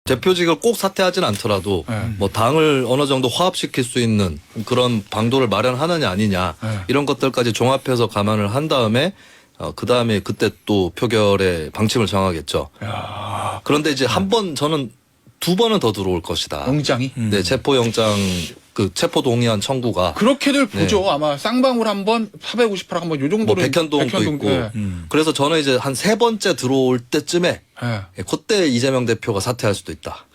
대표직을 꼭 사퇴하진 않더라도 뭐 당을 어느 정도 화합시킬 수 있는 그런 방도를 마련하느냐 아니냐 이런 것들까지 종합해서 감안을 한 다음에 그 다음에 그때 또 표결의 방침을 정하겠죠. 야. 그런데 이제 한 번 저는 2번은 더 들어올 것이다. 영장이 네, 체포영장 그 체포 동의안 청구가 그렇게들 보죠. 아마 쌍방울 한번 458 한번 요 뭐 정도로 백현동도 있고 예. 그래서 저는 이제 한 3번째 들어올 때쯤에 예. 그때 이재명 대표가 사퇴할 수도 있다.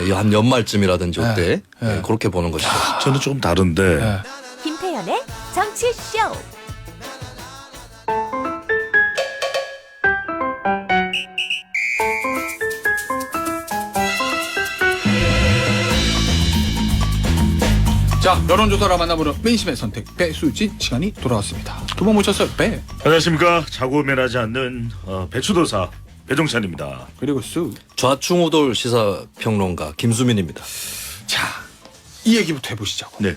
예, 한 연말쯤이라든지 그때 예. 그렇게 보는 것이죠. 저는 조금 다른데 예. 김태현의 정치쇼. 자, 여론조사를 만나보는 민심의 선택 배수진 시간이 돌아왔습니다. 두 번 모셨어요. 배 안녕하십니까. 자고면하지 않는 배추도사 배종찬입니다. 그리고 수. 좌충우돌 시사평론가 김수민입니다. 자, 이 얘기부터 해보시자고. 네,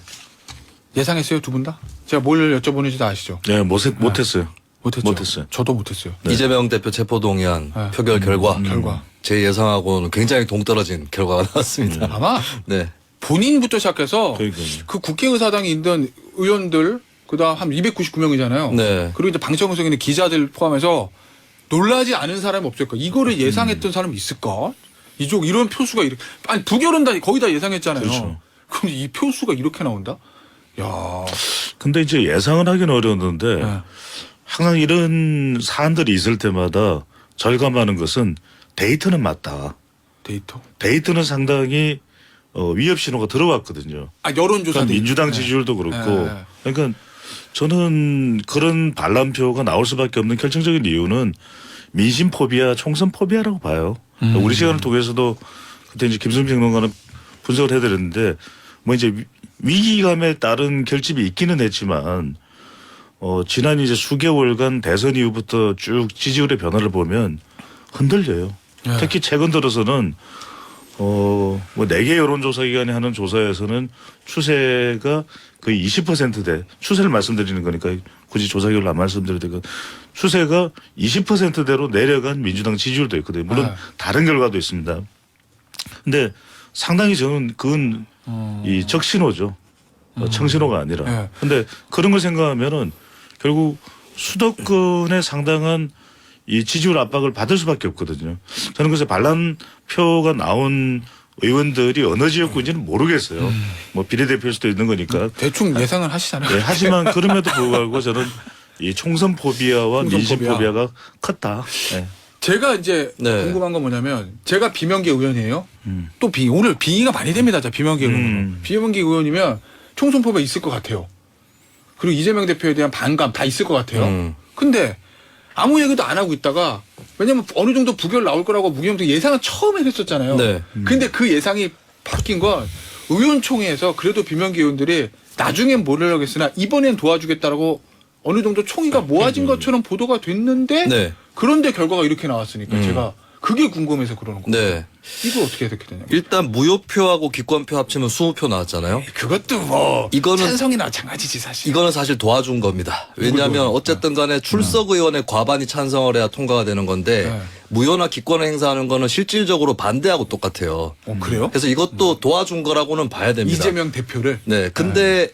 예상했어요, 두 분 다? 제가 뭘 여쭤보는지도 아시죠? 네 못했어요. 못했죠. 못했어요. 저도 못했어요. 네. 이재명 대표 체포 동의안 표결 결과 결과. 제 예상하고는 굉장히 동떨어진 결과가 나왔습니다. 아마 네. 본인부터 시작해서 그러니까요. 그 국회의사당에 있던 의원들 그다음 한 299명이잖아요. 네. 그리고 이제 방청석에 있는 기자들 포함해서 놀라지 않은 사람이 없을까? 이거를 예상했던 사람이 있을까? 이쪽 이런 표수가 이렇게 아니 부결은 다 거의 다 예상했잖아요. 그렇죠. 그럼 이 표수가 이렇게 나온다? 야, 근데 이제 예상을 하기는 어려웠는데 네. 항상 이런 사안들이 있을 때마다 절감하는 것은 데이터는 맞다. 데이터. 데이터는 상당히 위협 신호가 들어왔거든요. 아 여론조사 그러니까 민주당 네. 지지율도 그렇고 네. 그러니까 저는 그런 반란표가 나올 수밖에 없는 결정적인 이유는 민심 포비아, 총선 포비아라고 봐요. 우리 시간을 통해서도 그때 이제 김수민 평론가는 분석을 해드렸는데 뭐 이제 위기감에 따른 결집이 있기는 했지만 지난 이제 수개월간 대선 이후부터 쭉 지지율의 변화를 보면 흔들려요. 네. 특히 최근 들어서는 뭐 4개 여론조사 기관이 하는 조사에서는 추세가 거의 20%대 추세를 말씀드리는 거니까 굳이 조사 결과를 안 말씀드려도 되고 추세가 20%대로 내려간 민주당 지지율도 있거든요. 물론 네. 다른 결과도 있습니다. 근데 상당히 저는 그건 이 적신호죠. 청신호가 아니라. 네. 근데 그런 걸 생각하면은 결국 수도권에 상당한 이 지지율 압박을 받을 수밖에 없거든요. 저는 그래서 반란표가 나온 의원들이 어느 지역구인지는 모르겠어요. 뭐 비례대표일 수도 있는 거니까. 대충 예상을 하시잖아요. 네, 하지만 그럼에도 불구하고 저는 이 총선 포비아와 총선 민심 포비아. 포비아가 컸다. 네. 제가 이제 네. 궁금한 건 뭐냐면 제가 비명계 의원이에요. 또 오늘 빙의가 많이 됩니다. 자 비명계 의원. 비명계 의원이면 총선 포비아 있을 것 같아요. 그리고 이재명 대표에 대한 반감 다 있을 것 같아요. 근데 아무 얘기도 안 하고 있다가 왜냐면 어느 정도 부결 나올 거라고 무기명도 예상은 처음에 했었잖아요. 네. 근데 그 예상이 바뀐 건 의원총회에서 그래도 비명계 의원들이 나중엔 모르려고 했으나 이번엔 도와주겠다라고 어느 정도 총의가 모아진 것처럼 보도가 됐는데 네. 그런데 결과가 이렇게 나왔으니까 제가 그게 궁금해서 그러는 거예요. 네. 이거 어떻게 해석해야 되냐고. 일단 무효표하고 기권표 합치면 20표 나왔잖아요. 그것도 뭐 이거는- 찬성이나 마찬가지지 사실. 이거는 사실 도와준 겁니다. 왜냐하면 어쨌든 간에 출석 의원의 과반이 찬성을 해야 통과가 되는 건데 네. 무효나 기권을 행사하는 거는 실질적으로 반대하고 똑같아요. 그래요? 그래서 이것도 도와준 거라고는 봐야 됩니다. 이재명 대표를. 네. 근데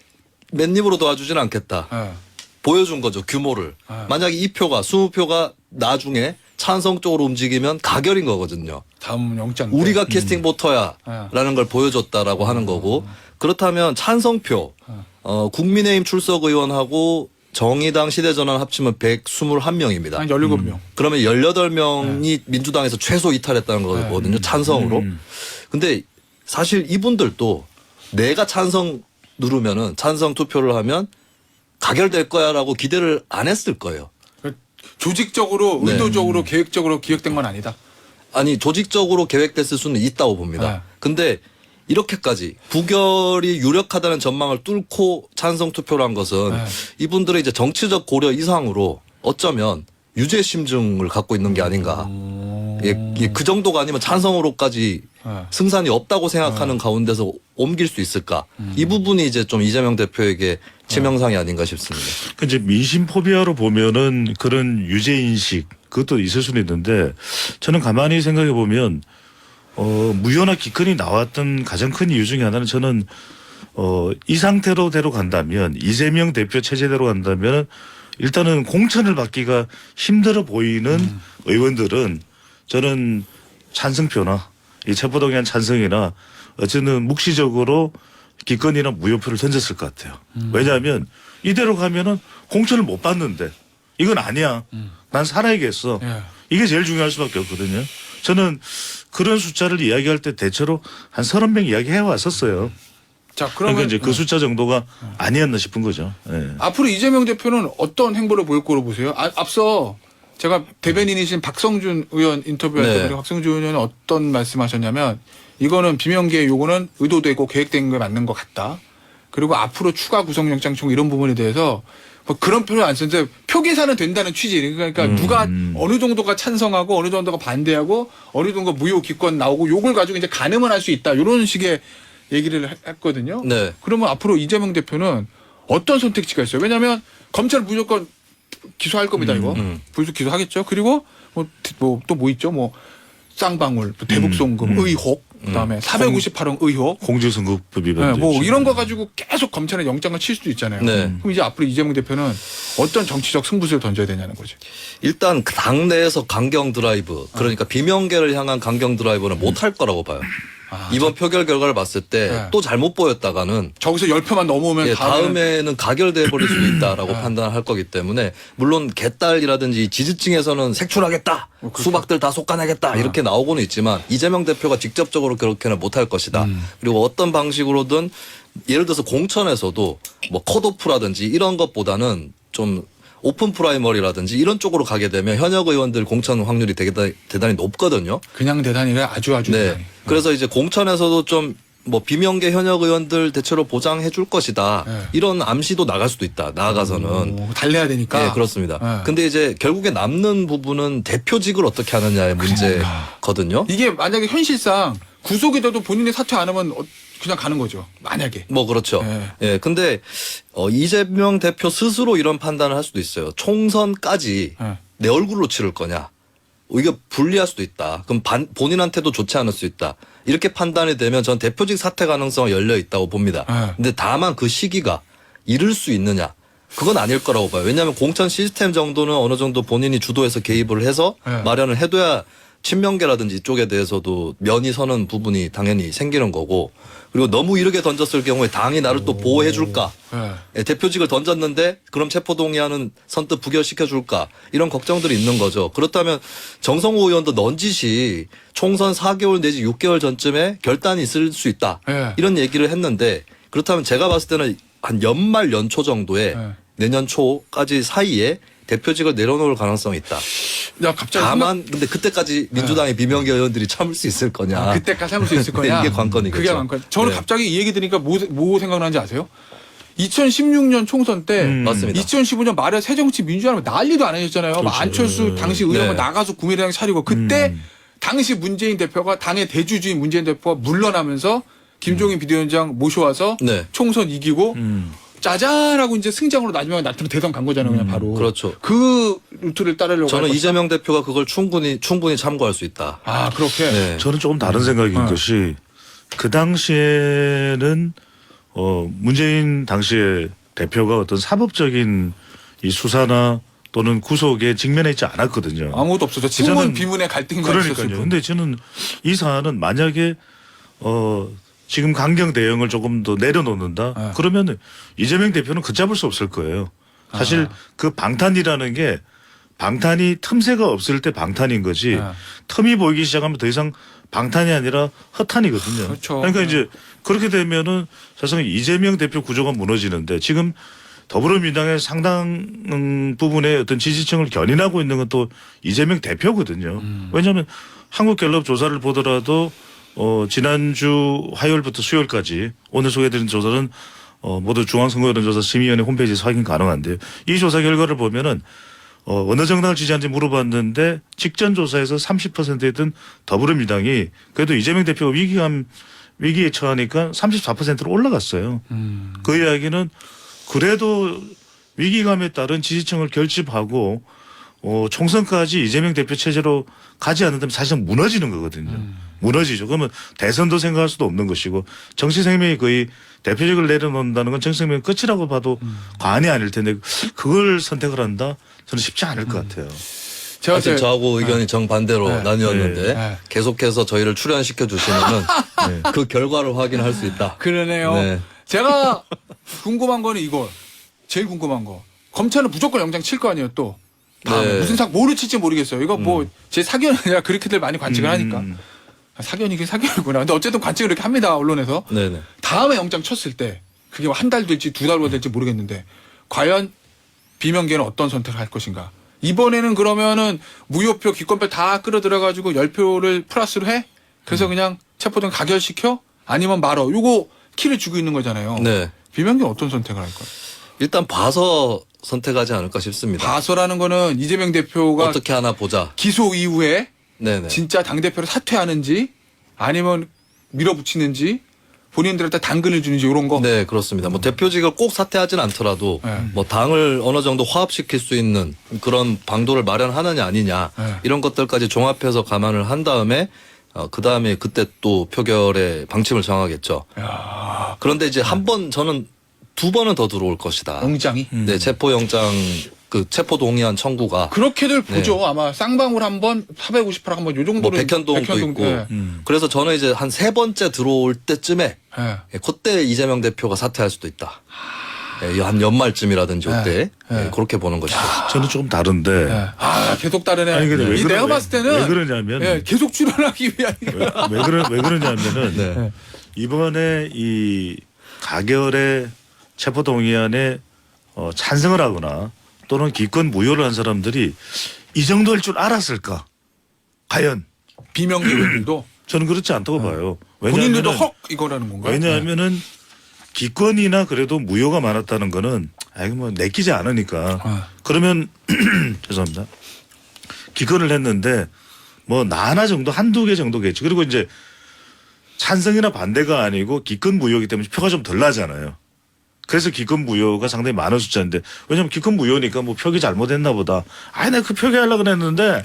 맨입으로 도와주지는 않겠다. 네. 보여준 거죠. 규모를. 만약에 이 표가 20표가 나중에 찬성 쪽으로 움직이면 가결인 거거든요. 다음 영장 때. 우리가 캐스팅 보터야라는 걸 보여줬다라고 하는 거고 그렇다면 찬성표 국민의힘 출석 의원하고 정의당 시대전환 합치면 121명입니다. 한 17명. 그러면 18명이 민주당에서 최소 이탈했다는 거거든요. 찬성으로. 근데 사실 이분들도 내가 찬성 누르면은 찬성 투표를 하면 가결될 거야라고 기대를 안 했을 거예요. 조직적으로 네. 의도적으로 계획적으로 기획된 건 아니다. 아니 조직적으로 계획됐을 수는 있다고 봅니다. 네. 근데 이렇게까지 부결이 유력하다는 전망을 뚫고 찬성 투표를 한 것은 네. 이분들의 이제 정치적 고려 이상으로 어쩌면 유죄 심증을 갖고 있는 게 아닌가. 예, 그 정도가 아니면 찬성으로까지 네. 승산이 없다고 생각하는 가운데서 옮길 수 있을까? 이 부분이 이제 좀 이재명 대표에게 치명상이 아닌가 싶습니다. 그 이제 민심 포비아로 보면은 그런 유죄 인식 그것도 있을 수는 있는데 저는 가만히 생각해 보면 무효나 기권이 나왔던 가장 큰 이유 중에 하나는 저는 이 상태로대로 간다면 이재명 대표 체제대로 간다면 일단은 공천을 받기가 힘들어 보이는 의원들은 저는 찬성표나 이 체포동의안 찬성이나 어쨌든 묵시적으로 기권이나 무효표를 던졌을 것 같아요. 왜냐하면 이대로 가면은 공천을 못 받는데 이건 아니야. 난 살아야겠어. 예. 이게 제일 중요할 수밖에 없거든요. 저는 그런 숫자를 이야기할 때 대체로 한 30명 이야기해 왔었어요. 자, 그러니까 그러면 이제 그 숫자 정도가 아니었나 싶은 거죠. 예. 앞으로 이재명 대표는 어떤 행보를 보일 거로 보세요? 앞서 제가 대변인이신 박성준 의원 인터뷰할 때 네. 박성준 의원은 어떤 말씀하셨냐면 이거는 요거는 의도되고 계획된 게 맞는 것 같다. 그리고 앞으로 추가 구속영장 청구 이런 부분에 대해서 뭐 그런 표현을 안 쓰는데 표 계산은 된다는 취지. 그러니까 누가 어느 정도가 찬성하고 어느 정도가 반대하고 어느 정도 무효 기권 나오고 요걸 가지고 이제 가늠을 할 수 있다. 이런 식의 얘기를 했거든요. 네. 그러면 앞으로 이재명 대표는 어떤 선택지가 있어요? 왜냐하면 검찰 무조건 기소할 겁니다. 이거 불쑥 기소하겠죠. 그리고 또 있죠? 쌍방울, 대북송금 의혹, 그다음에 458억 의혹. 공직선거법 위반. 네, 이런 거 가지고 계속 검찰에 영장을 칠 수도 있잖아요. 네. 그럼 이제 앞으로 이재명 대표는 어떤 정치적 승부수를 던져야 되냐는 거죠. 일단 그 당내에서 강경 드라이브, 그러니까 비명계를 향한 강경 드라이브는 못할 거라고 봐요. 이번 표결 결과를 봤을 때 네. 또 잘못 보였다가는 저기서 10표만 넘어오면 다음에는 가결돼 버릴 수도 있다라고 판단할 거기 때문에 물론 개딸이라든지 지지층에서는 색출하겠다, 수박들 다 솎아내겠다 이렇게 나오고는 있지만 이재명 대표가 직접적으로 그렇게는 못할 것이다. 그리고 어떤 방식으로든 예를 들어서 공천에서도 뭐 컷오프라든지 이런 것보다는 좀 오픈 프라이머리라든지 이런 쪽으로 가게 되면 현역 의원들 공천 확률이 되게 대단히 높거든요. 그냥 대단히가 아주 네. 대단히. 그래서 이제 공천에서도 좀 뭐 비명계 현역 의원들 대체로 보장해 줄 것이다. 네. 이런 암시도 나갈 수도 있다. 나아가서는. 달래야 되니까. 네, 그렇습니다. 네. 근데 이제 결국에 남는 부분은 대표직을 어떻게 하느냐의 문제거든요. 이게 만약에 현실상 구속이 돼도 본인이 사퇴 안 하면 그냥 가는 거죠. 만약에. 뭐 그렇죠. 네. 예. 근데 이재명 대표 스스로 이런 판단을 할 수도 있어요. 총선까지 네. 내 얼굴로 치를 거냐. 이게 불리할 수도 있다. 그럼 본인한테도 좋지 않을 수 있다. 이렇게 판단이 되면 전 대표직 사퇴 가능성은 열려 있다고 봅니다. 네. 근데 다만 그 시기가 이를 수 있느냐. 그건 아닐 거라고 봐요. 왜냐하면 공천 시스템 정도는 어느 정도 본인이 주도해서 개입을 해서 네. 마련을 해둬야 친명계라든지 이쪽에 대해서도 면이 서는 부분이 당연히 생기는 거고, 그리고 너무 이르게 던졌을 경우에 당이 나를 또 보호해 줄까? 네. 대표직을 던졌는데 그럼 체포동의안은 선뜻 부결시켜 줄까? 이런 걱정들이 있는 거죠. 그렇다면 정성호 의원도 넌지시 총선 4개월 내지 6개월 전쯤에 결단이 있을 수 있다. 네. 이런 얘기를 했는데, 그렇다면 제가 봤을 때는 한 연말 연초 정도에 네. 내년 초까지 사이에 대표직을 내려놓을 가능성이 있다. 야, 갑자기 다만 근데 그때까지 민주당의 비명계 의원들이 참을 수 있을 거냐. 그때까지 참을 수 있을 네, 거냐. 이게 관건이겠죠. 그게 관건. 저는 네. 갑자기 이 얘기 들으니까 뭐 생각나는지 아세요? 2016년 총선 때 맞습니다. 2015년 말에 새정치민주화하면 난리도 안 하셨잖아요. 그렇죠. 안철수 당시 의원은 네. 나가서 국민의당 차리고 그때 당시 문재인 대표가 당의 대주주인 문재인 대표가 물러나면서 김종인 비대위원장 모셔와서 네. 총선 이기고 짜잔하고 이제 승장으로 마지막에 나트로 대선 간 거잖아요. 그냥 바로. 그렇죠. 그 루트를 따르려고 저는 할 것이다. 이재명 대표가 그걸 충분히 참고할 수 있다. 아, 그렇게. 네. 저는 조금 다른 생각인 것이 그 당시에는 문재인 당시에 대표가 어떤 사법적인 이 수사나 또는 구속에 직면해 있지 않았거든요. 아무것도 없었죠. 친문 비문의 갈등만 있었을 그러니까요. 뿐. 근데 저는 이 사안은 만약에 지금 강경 대응을 조금 더 내려놓는다. 그러면 이재명 대표는 걷잡을 수 없을 거예요. 사실 그 방탄이라는 게 방탄이 틈새가 없을 때 방탄인 거지 틈이 보이기 시작하면 더 이상 방탄이 아니라 허탄이거든요. 그렇죠. 그러니까 이제 그렇게 되면은 사실상 이재명 대표 구조가 무너지는데 지금 더불어민주당의 상당 부분의 어떤 지지층을 견인하고 있는 건 또 이재명 대표거든요. 왜냐하면 한국갤럽 조사를 보더라도 지난주 화요일부터 수요일까지 오늘 소개해드린 조사는 모두 중앙선거여론조사 심의위원회 홈페이지에서 확인 가능한데요. 이 조사 결과를 보면은 어느 정당을 지지하는지 물어봤는데 직전 조사에서 30%였던 더불어민주당이 그래도 이재명 대표가 위기에 처하니까 34%로 올라갔어요. 그 이야기는 그래도 위기감에 따른 지지층을 결집하고 총선까지 이재명 대표 체제로 가지 않는다면 사실상 무너지는 거거든요. 무너지죠. 그러면 대선도 생각할 수도 없는 것이고 정치 생명이 거의 대표직을 내려놓는다는 건 정치 생명의 끝이라고 봐도 과언이 아닐 텐데 그걸 선택을 한다? 저는 쉽지 않을 것 같아요. 제가 사실 저하고 의견이 정반대로 네. 나뉘었는데 네. 계속해서 저희를 출연시켜 주시면은 그 결과를 확인할 수 있다. 그러네요. 네. 제가 궁금한 거는 이거. 제일 궁금한 거. 검찰은 무조건 영장 칠 거 아니에요, 또. 다음에 네. 무슨 뭐를 칠지 모르겠어요. 이거 뭐 제 사견이 아니라 그렇게들 많이 관측을 하니까. 음. 사견이긴 사견이구나. 근데 어쨌든 관측을 이렇게 합니다, 언론에서. 네네. 다음에 영장 쳤을 때 그게 한 달 될지 두 달 될지 모르겠는데 과연 비명계는 어떤 선택을 할 것인가. 이번에는 그러면은 무효표, 기권표 다 끌어들여가지고 10표를 플러스로 해? 그래서 그냥 체포동 가결시켜? 아니면 말어? 요거 키를 주고 있는 거잖아요. 네. 비명계는 어떤 선택을 할까요? 일단 봐서 선택하지 않을까 싶습니다. 봐서라는 거는 이재명 대표가 어떻게 하나 보자. 기소 이후에 네네. 진짜 당대표를 사퇴하는지 아니면 밀어붙이는지 본인들한테 당근을 주는지 이런 거. 네, 그렇습니다. 뭐 대표직을 꼭 사퇴하진 않더라도 네. 뭐 당을 어느 정도 화합시킬 수 있는 그런 방도를 마련하느냐 아니냐 네. 이런 것들까지 종합해서 감안을 한 다음에 그 다음에 그때 또 표결의 방침을 정하겠죠. 야, 그런데 이제 한 번 저는 두 번은 더 들어올 것이다. 영장이. 네, 체포영장 그 체포 동의안 청구가 그렇게들 보죠. 아마 쌍방울 한 번, 458 한 번, 요 정도로. 뭐 백현동도 있고. 네. 그래서 저는 이제 한 세 번째 들어올 때쯤에 네. 그때 이재명 대표가 사퇴할 수도 있다. 한 연말쯤이라든지 그때 네. 그렇게 보는 것이죠. 저는 조금 다른데 네. 아, 계속 다르네. 아니, 근데 왜 내가 그러- 봤을 때는. 왜 그러냐면 예, 계속 출연하기 위한. 왜 그러냐면은 네. 이번에 이 가결의 체포동의안에 찬성을 하거나 또는 기권 무효를 한 사람들이 이 정도일 줄 알았을까? 과연 비명계 의원들도. 저는 그렇지 않다고 봐요. 본인들도 왜냐하면은 헉 이거라는 건가요? 왜냐하면은 기권이나 그래도 무효가 많았다는 거는 아이고 뭐 내키지 않으니까 아. 그러면 죄송합니다. 기권을 했는데 뭐 나 하나 정도 한두 개 정도겠지. 그리고 이제 찬성이나 반대가 아니고 기권 무효이기 때문에 표가 좀 덜 나잖아요. 그래서 기권 무효가 상당히 많은 숫자인데 왜냐면 기권 무효니까 뭐 표기 잘못했나 보다. 아니 내가 그 표기하려고 그랬는데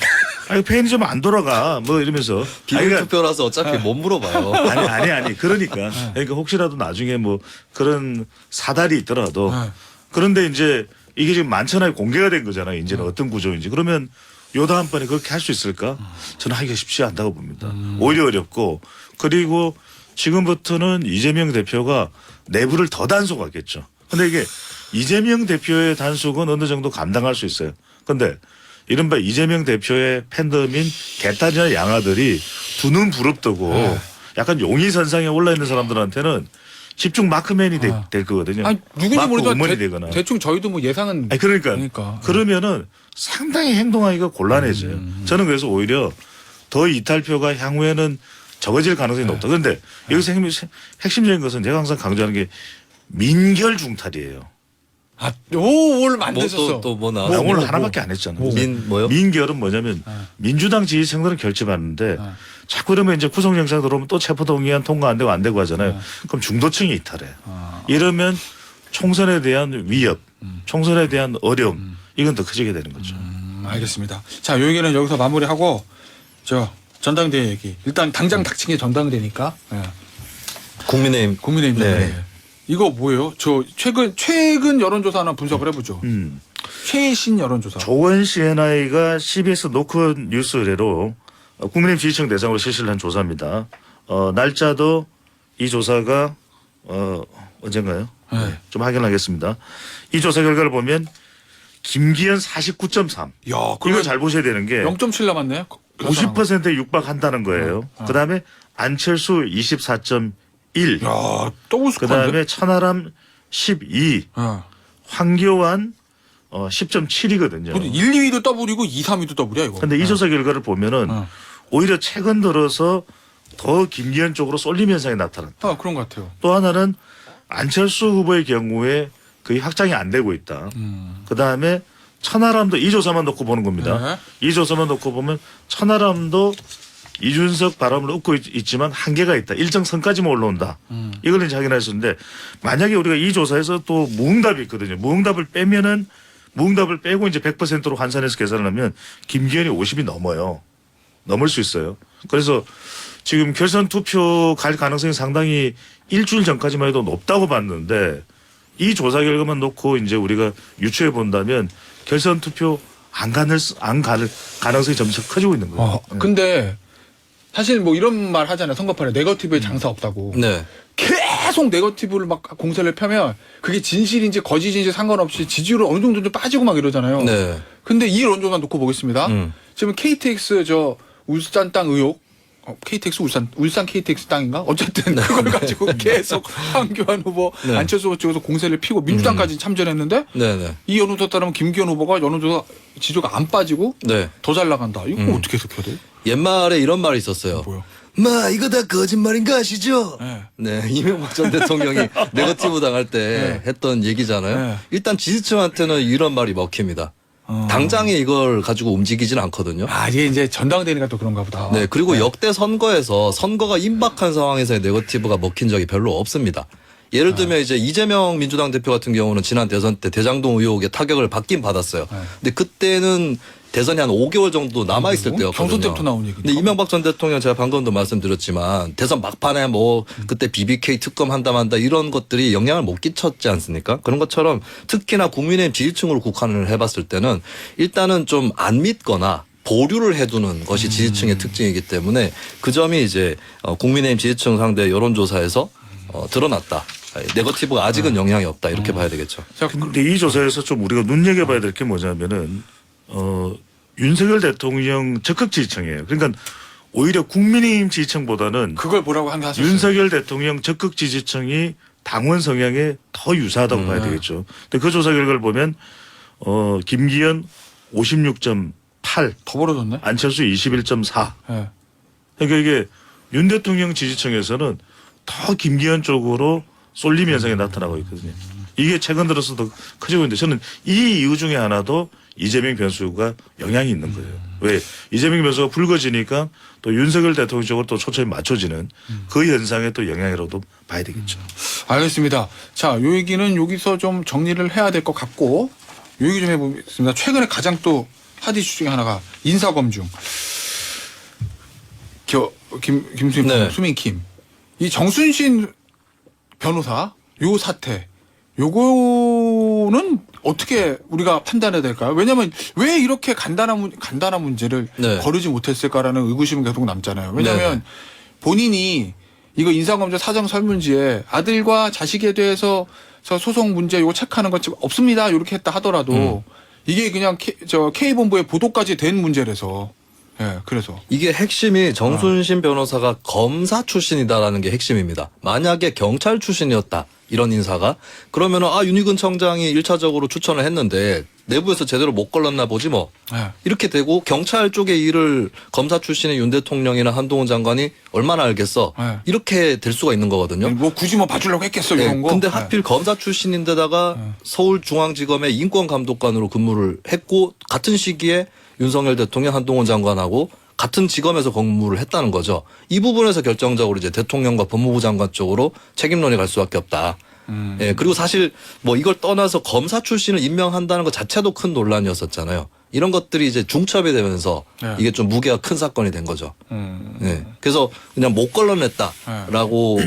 아니 페인이 좀 안 돌아가 뭐 이러면서 비밀투표라서 어차피 못 물어봐요. 아니 그러니까 혹시라도 나중에 뭐 그런 사달이 있더라도 네. 그런데 이제 이게 지금 만천하에 공개가 된 거잖아요. 이제는 어떤 구조인지 그러면 요 다음번에 그렇게 할 수 있을까? 저는 하기가 쉽지 않다고 봅니다. 오히려 어렵고 그리고 지금부터는 이재명 대표가 내부를 더 단속하겠죠. 근데 이게 이재명 대표의 단속은 어느 정도 감당할 수 있어요. 근데 이른바 이재명 대표의 팬덤인 개탄이나 양아들이 두 눈 부릅뜨고 약간 용의선상에 올라 있는 사람들한테는 집중 마크맨이 될 거거든요. 아니, 누군지 마크 모르지만 우먼이 되거나. 대충 저희도 뭐 예상은. 아니 그러니까. 그러면은 상당히 행동하기가 곤란해져요. 저는 그래서 오히려 더 이탈표가 향후에는 적어질 가능성이 높다. 그런데 여기서 핵심적인 것은 제가 항상 강조하는 게 민결 중탈이에요. 아, 오늘 뭐 만드셨어. 또 뭐 나 나왔어? 오늘 하나밖에 안 했잖아요. 뭐요? 민결은 뭐냐면 민주당 지지층들은 결집하는데 자꾸 이러면 이제 구속영장 들어오면 또 체포동의안 통과 안 되고 안 되고 하잖아요. 그럼 중도층이 이탈해. 이러면 총선에 대한 위협, 총선에 대한 어려움 이건 더 커지게 되는 거죠. 알겠습니다. 자, 요 얘기는 여기서 마무리하고 저 전당대회 얘기. 일단 당장 닥친 게 전당대니까. 예. 국민의힘. 국민의힘 네. 전당대회. 이거 뭐예요? 저 최근 여론조사 하나 분석을 해보죠. 최신 여론조사. 조원 CNI가 CBS 노크 뉴스 의뢰로 국민의힘 지지층 대상으로 실시를 한 조사입니다. 날짜도 이 조사가 언젠가요? 네. 좀 확인하겠습니다. 이 조사 결과를 보면 김기현 49.3. 야, 이거 그러면 잘 보셔야 되는 게 0.7 남았네요. 50%에 육박한다는 거예요. 그다음에 안철수 24.1. 야, 더블 스코어인데? 그다음에 천하람 12. 야. 황교안 10.7이거든요. 근데 1, 2위도 더블이고 2, 3위도 더블이야 이거. 근데 이 조사 결과를 보면은 오히려 최근 들어서 더 김기현 쪽으로 쏠림 현상이 나타났다. 아, 그런 것 같아요. 또 하나는 안철수 후보의 경우에 거의 확장이 안 되고 있다. 그다음에 천하람도 이 조사만 놓고 보는 겁니다. 이 조사만 놓고 보면 천하람도 이준석 바람을 얻고 있지만 한계가 있다. 일정 선까지만 올라온다. 이걸 이제 확인할 수 있는데 만약에 우리가 이 조사에서 또 무응답이 있거든요. 무응답을 빼면은 무응답을 빼고 이제 100%로 환산해서 계산을 하면 김기현이 50이 넘어요. 넘을 수 있어요. 그래서 지금 결선 투표 갈 가능성이 상당히 일주일 전까지만 해도 높다고 봤는데 이 조사 결과만 놓고 이제 우리가 유추해 본다면 결선 투표 안 갈 가능성이 점차 커지고 있는 거예요. 근데 사실 뭐 이런 말 하잖아요. 선거판에 네거티브에 장사 없다고. 네. 계속 네거티브를 막 공세를 펴면 그게 진실인지 거짓인지 상관없이 지지율은 어느 정도 좀 빠지고 막 이러잖아요. 네. 근데 이 논조만 놓고 보겠습니다. 지금 KTX 저 울산 땅 의혹, KTX 울산 KTX 땅인가? 어쨌든 그걸 가지고 계속 황교안 후보, 네. 안철수 후보 쪽에서 공세를 피고 민주당까지 참전했는데 네네. 이 여론조사 따르면 김기현 후보가 여론조사 지지가 안 빠지고 네. 더 잘 나간다. 이거 어떻게 해석해야 돼? 옛말에 이런 말이 있었어요. 뭐요? 마 이거 다 거짓말인 거 아시죠? 네. 네, 이명박 전 대통령이 네거티브 당할 때 했던 얘기잖아요. 네. 일단 지지층한테는 이런 말이 먹힙니다. 당장에 이걸 가지고 움직이진 않거든요. 아, 이게 이제 전당대회니까 또 그런가 보다. 네, 그리고 역대 선거에서 선거가 임박한 상황에서의 네거티브가 먹힌 적이 별로 없습니다. 예를 들면 이제 이재명 민주당 대표 같은 경우는 지난 대선 때 대장동 의혹에 타격을 받긴 받았어요. 근데 그때는 대선이 한 5개월 정도 남아있을 때였거든요. 경선 때부터 나온 얘기니까. 근데 이명박 전 대통령 제가 방금도 말씀드렸지만 대선 막판에 뭐 그때 BBK 특검 한다 만다 이런 것들이 영향을 못 끼쳤지 않습니까? 그런 것처럼 특히나 국민의힘 지지층으로 국한을 해봤을 때는 일단은 좀 안 믿거나 보류를 해두는 것이 지지층의 특징이기 때문에 그 점이 이제 국민의힘 지지층 상대 여론조사에서 드러났다. 네거티브가 아직은 영향이 없다 이렇게 봐야 되겠죠. 자, 근데 이 조사에서 좀 우리가 눈여겨봐야 될 게 뭐냐면은 윤석열 대통령 적극 지지층이에요. 그러니까 오히려 국민의힘 지지층보다는 그걸 뭐라고 한 게 하셨어요? 윤석열 대통령 적극 지지층이 당원 성향에 더 유사하다고 봐야 되겠죠. 근데 그 조사 결과를 보면 김기현 56.8, 더 벌어졌네. 안철수 21.4. 네. 그러니까 이게 윤 대통령 지지층에서는 더 김기현 쪽으로 쏠림 현상이 나타나고 있거든요. 이게 최근 들어서 더 커지고 있는데 저는 이 이유 중에 하나도 이재명 변수가 영향이 있는 거예요. 왜? 이재명 변수가 불거지니까 또 윤석열 대통령 쪽으로 또 초점이 맞춰지는 그 현상에 또 영향이라도 봐야 되겠죠. 알겠습니다. 자, 요 얘기는 여기서 좀 정리를 해야 될 것 같고 요 얘기 좀 해보겠습니다. 최근에 가장 또 핫 이슈 중에 하나가 인사검증. 김수민 네. 수민킴. 이 정순신 변호사 요 사태 요거는 어떻게 우리가 판단해야 될까요? 왜냐하면 왜 이렇게 간단한 문제를 네. 거르지 못했을까라는 의구심은 계속 남잖아요. 왜냐하면 네. 본인이 이거 인사검증 사정 설문지에 아들과 자식에 대해서 소송 문제 요거 체크하는 것 없습니다. 이렇게 했다 하더라도 이게 그냥 K본부의 보도까지 된 문제라서. 예, 그래서. 이게 핵심이 정순신 변호사가 검사 출신이다라는 게 핵심입니다. 만약에 경찰 출신이었다. 이런 인사가 그러면은 윤희근 청장이 1차적으로 추천을 했는데 내부에서 제대로 못 걸렀나 보지 뭐. 예. 이렇게 되고 경찰 쪽의 일을 검사 출신의 윤 대통령이나 한동훈 장관이 얼마나 알겠어. 네. 이렇게 될 수가 있는 거거든요. 뭐 굳이 뭐 봐주려고 했겠어 이런 네, 거. 근데 예. 하필 검사 출신인데다가 서울중앙지검의 인권감독관으로 근무를 했고 같은 시기에 윤석열 대통령 한동훈 장관하고 같은 지검에서 근무를 했다는 거죠. 이 부분에서 결정적으로 이제 대통령과 법무부 장관 쪽으로 책임론이 갈 수밖에 없다. 예, 그리고 사실 뭐 이걸 떠나서 검사 출신을 임명한다는 것 자체도 큰 논란이었었잖아요. 이런 것들이 이제 중첩이 되면서 네. 이게 좀 무게가 큰 사건이 된 거죠. 예. 그래서 그냥 못 걸러냈다라고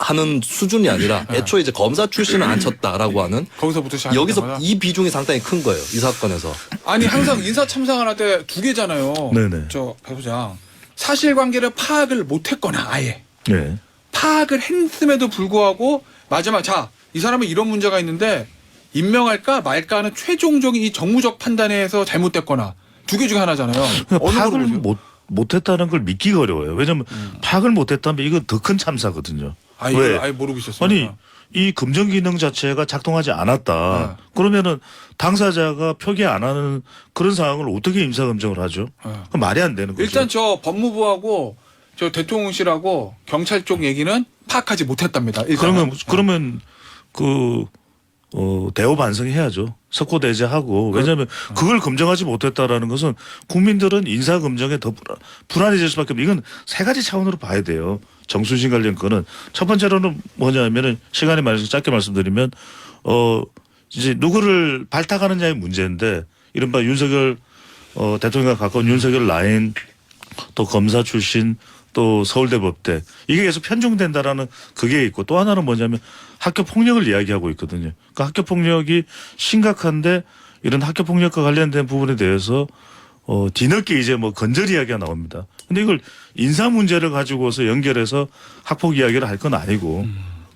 하는 수준이 아니라 애초에 이제 검사 출신은 안 쳤다라고 하는 거기서부터 시작하는 여기서 거다? 이 비중이 상당히 큰 거예요. 이 사건에서. 아니 항상 인사 참상을 할 때 두 개잖아요. 네네. 저 배부장 사실관계를 파악을 못했거나 아예 네. 파악을 했음에도 불구하고 마지막 이 사람은 이런 문제가 있는데 임명할까 말까 하는 최종적인 이 정무적 판단에서 잘못됐거나 두 개 중에 하나잖아요. 어느 파악을 거로 보세요? 못했다는 걸 믿기가 어려워요. 왜냐하면 파악을 못했다면 이건 더 큰 참사거든요. 아, 이걸 아예 모르고 있었어요. 아니 이 검증 기능 자체가 작동하지 않았다. 그러면은 당사자가 표기 안 하는 그런 상황을 어떻게 임사 검증을 하죠? 그건 말이 안 되는 거죠. 일단 저 법무부하고 저 대통령실하고 경찰 쪽 얘기는 파악하지 못했답니다. 일단은. 그러면 대호 반성해야죠. 석고대죄하고. 왜냐하면 그걸 검증하지 못했다라는 것은 국민들은 인사 검증에 더 불안해질 수밖에 없는 이건 세 가지 차원으로 봐야 돼요. 정순신 관련 건은 첫 번째로는 뭐냐면은 시간이 많아서 짧게 말씀드리면 이제 누구를 발탁하느냐의 문제인데 이른바 윤석열 대통령과 가까운 윤석열 라인 또 검사 출신 또 서울대 법대 이게 계속 편중된다라는 그게 있고 또 하나는 뭐냐면 학교 폭력을 이야기하고 있거든요. 그러니까 학교 폭력이 심각한데 이런 학교 폭력과 관련된 부분에 대해서 뒤늦게 이제 뭐 건절 이야기가 나옵니다. 근데 이걸 인사 문제를 가지고서 연결해서 학폭 이야기를 할 건 아니고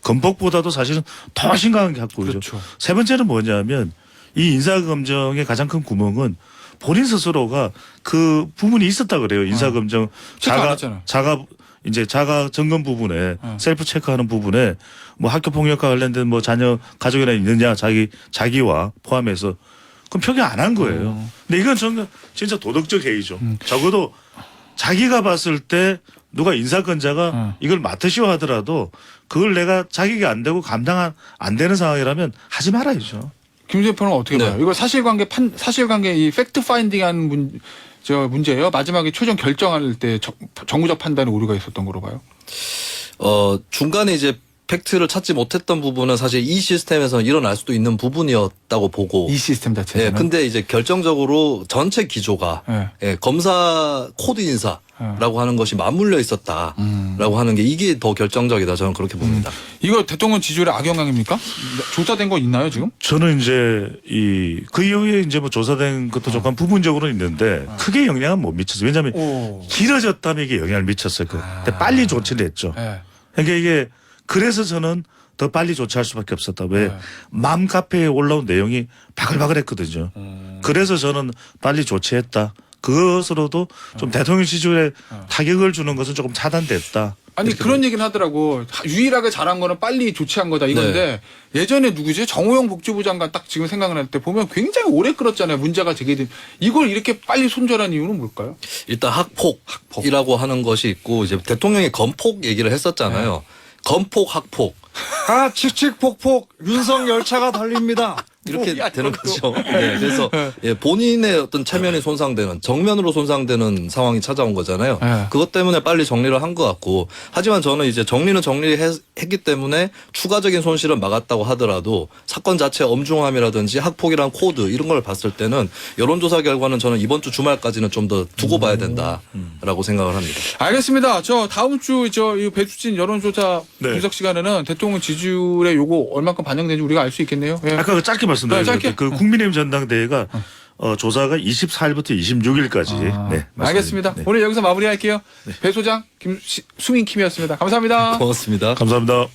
건폭보다도 사실은 더 심각한 게 학폭이죠. 그렇죠. 세 번째는 뭐냐면 이 인사검증의 가장 큰 구멍은 본인 스스로가 그 부분이 있었다 그래요. 인사검증 체크 안 했잖아. 자가 점검 부분에 셀프 체크하는 부분에 뭐 학교 폭력과 관련된 뭐 자녀 가족이나 있느냐 자기와 포함해서 그럼 표기 안 한 거예요. 근데 이건 저는 진짜 도덕적 해이죠. 적어도 자기가 봤을 때 누가 인사권자가 이걸 맡으시오 하더라도 그걸 내가 자격이 안 되고 감당 안 되는 상황이라면 하지 말아야죠. 김 대표는 어떻게 네. 봐요? 이거 사실관계 이 팩트 파인딩하는 문제예요. 마지막에 최종 결정할 때 정무적 판단에 오류가 있었던 거로 봐요. 중간에 이제 팩트를 찾지 못했던 부분은 사실 이 시스템에서는 일어날 수도 있는 부분이었다고 보고. 이 시스템 자체는. 예, 근데 이제 결정적으로 전체 기조가 네. 예, 검사 코드 인사라고 하는 것이 맞물려 있었다라고 하는 게 이게 더 결정적이다 저는 그렇게 봅니다. 이거 대통령 지지율에 악영향입니까? 조사된 거 있나요 지금? 저는 이제 그 이후에 이제 뭐 조사된 것도 조금 부분적으로는 있는데 크게 영향은 못 미쳤어요. 왜냐하면 길어졌다면 이게 영향을 미쳤어요. 근데 빨리 조치를 했죠. 네. 그러니까 이게 그래서 저는 더 빨리 조치할 수밖에 없었다. 왜? 맘카페에 올라온 내용이 바글바글했거든요. 그래서 저는 빨리 조치했다. 그것으로도 좀 대통령 지지율에 타격을 주는 것은 조금 차단됐다. 아니 그런 얘기는 하더라고. 유일하게 잘한 거는 빨리 조치한 거다 이건데 예전에 누구지? 정호영 복지부 장관 딱 지금 생각날 때 보면 굉장히 오래 끌었잖아요. 문제가 제기된. 이걸 이렇게 빨리 손절한 이유는 뭘까요? 일단 학폭이라고 하는 것이 있고 이제 대통령이 건폭 얘기를 했었잖아요. 건폭 학폭. 칙칙폭폭 윤석 열차가 달립니다. 이렇게 뭐야, 되는 이것도. 거죠. 네, 그래서 예, 본인의 어떤 체면이 손상되는 정면으로 손상되는 상황이 찾아온 거잖아요. 네. 그것 때문에 빨리 정리를 한 것 같고 하지만 저는 이제 정리는 정리했기 때문에 추가적인 손실은 막았다고 하더라도 사건 자체의 엄중함이라든지 학폭이란 코드 이런 걸 봤을 때는 여론조사 결과는 저는 이번 주 주말까지는 좀 더 두고 봐야 된다라고 생각을 합니다. 알겠습니다. 저 다음 주 이 배수진 여론조사 네. 분석 시간에는 대통령 지지율에 요거 얼마큼 반영되는지 우리가 알 수 있겠네요. 예. 아까 그 짧게 말씀드렸죠. 짧게. 그 국민의힘 전당대회가 조사가 24일부터 26일까지. 네, 알겠습니다. 네. 오늘 여기서 마무리할게요. 배 소장 수민킴이었습니다. 감사합니다. 고맙습니다. 감사합니다.